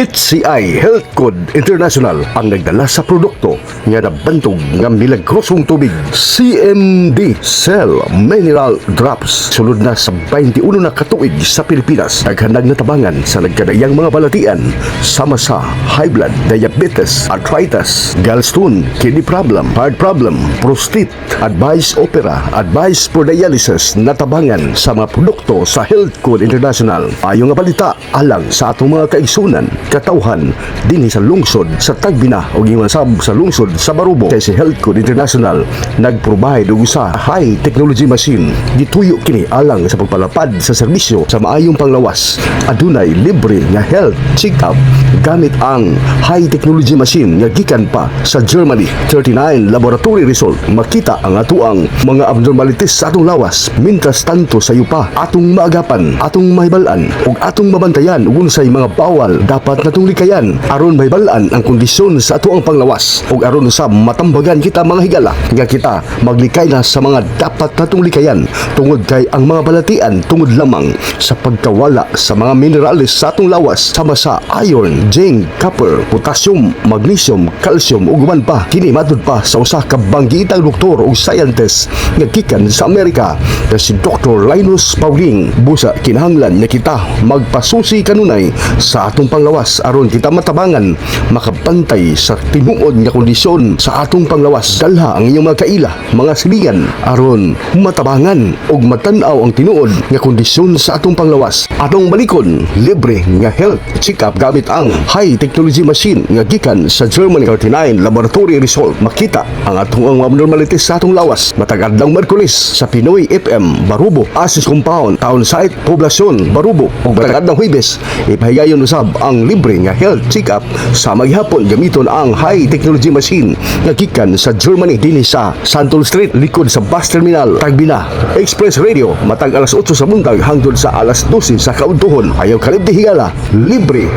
HCI Health Code International ang nagdala sa produkto nga nabantog nga milagrosong tubig. CMD Cell Mineral Drops sulod na sa 21 na katuig sa Pilipinas. Naghanag na tabangan sa nagkadayang mga balatian sama sa high blood, diabetes, arthritis, gallstone, kidney problem, heart problem, prostate, advice opera, advice for dialysis na tabangan sa mga produkto sa Health Code International. Ayon nga balita alang sa atong mga kaigsunan, katawhan dinhi sa lungsod sa Tagbina o gimansab sa lungsod sa Barubo kay si Health Code International nag-provide og sa high technology machine. Gituyo kini alang sa pagpalapad sa serbisyo sa maayong panglawas. Adunay libre nga health check-up gamit ang high technology machine nga gikan pa sa Germany. 39 laboratory result makita ang atuang mga abnormalities sa atong lawas. Mintras tanto sa yupa atong maagapan, atong mahibalan ug atong mabantayan ug unsay mga bawal dapat natong likayan aron mahibalan ang kondisyon sa atuang panglawas ug aron sa matambagan kita mga higala nga kita maglikay na sa mga dapat natong likayan tungod kay ang mga balatian tungod lamang sa pagkawala sa mga minerales sa atong lawas sama sa iron, zinc, copper, potassium, magnesium, calcium ug uban pa. Kini matud pa sa usa ka banggiitang doktor ug scientist nga gikan sa Amerika na si Dr. Linus Pauling. Busa kinahanglan na kita magpasusi kanunay sa atong panglawas aron kita matabangan makabantay sa tinuod nga kondisyon sa atong panglawas. Dalha ang inyong mga kaila, mga silingan aron matabangan ug matan-aw ang tinuod nga kondisyon sa atong panglawas. Atong balikon libre nga health check-up gamit ang high technology machine nga gikan sa Germany. 39 laboratory result makita ang atong abnormalities sa atong lawas. Matag adlong Merkulis sa Pinoy FM Barubo Asis Compound Town Site Poblasyon Barubo ug matag adlong Huwebes ipahigayon usab ang libre nga health check-up sa maghapon gamiton ang high technology machine nga gikan sa Germany dinhi sa Santol Street likod sa bus terminal Tagbina. Express Radio matag alas 8 sa buntag hangtod sa alas 12 sa kaudtuhon. Ayaw kalibdi higala, libre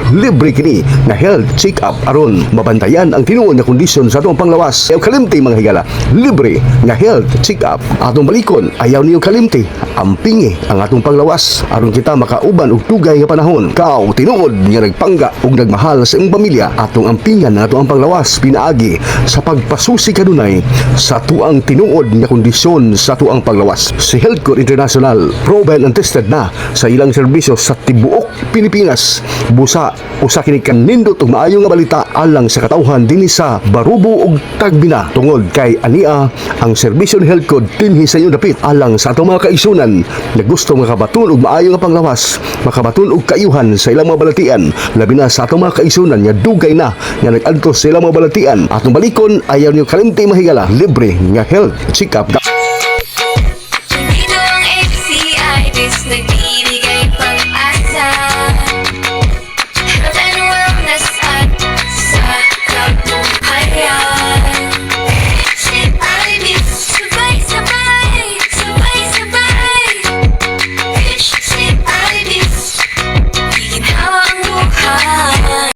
kini nga health check-up aron mabantayan ang tinuod nga kondisyon sa atong panglawas. Ayaw kalimti mga higala, libre nga health check-up. Atong balikon ayaw niyo kalimti, ampingi ang atong panglawas aron kita makauban og tugay nga panahon. Kao tinuod nga nagpangga ug nagmahal sa imong pamilya, atong ampingan ang atong panglawas pinaagi sa pagpasusi kanunay sa tuang tinuod nga kondisyon sa tuang panglawas. Si Health Code International proven and tested na sa ilang serbisyo sa tibuok Pilipinas. Busa usa kini kanindot ug maayo nga balita alang sa katawhan dinhi sa Barubo ug Tagbina tungod kay ania ang serbisyo ni Health Code dinhi sa inyong dapit alang sa atong mga kaigsunan na gusto makabaton og maayo nga panglawas, makabaton og kaayuhan sa ilang mga balatian, labi na sa atong mga kaigsunan nga dugay na nga nag-antos sa ilang mga balatian. Atong balikon ayaw niyo kalimti mahigala, libre nga health check-up. Dito ang HCI Disney.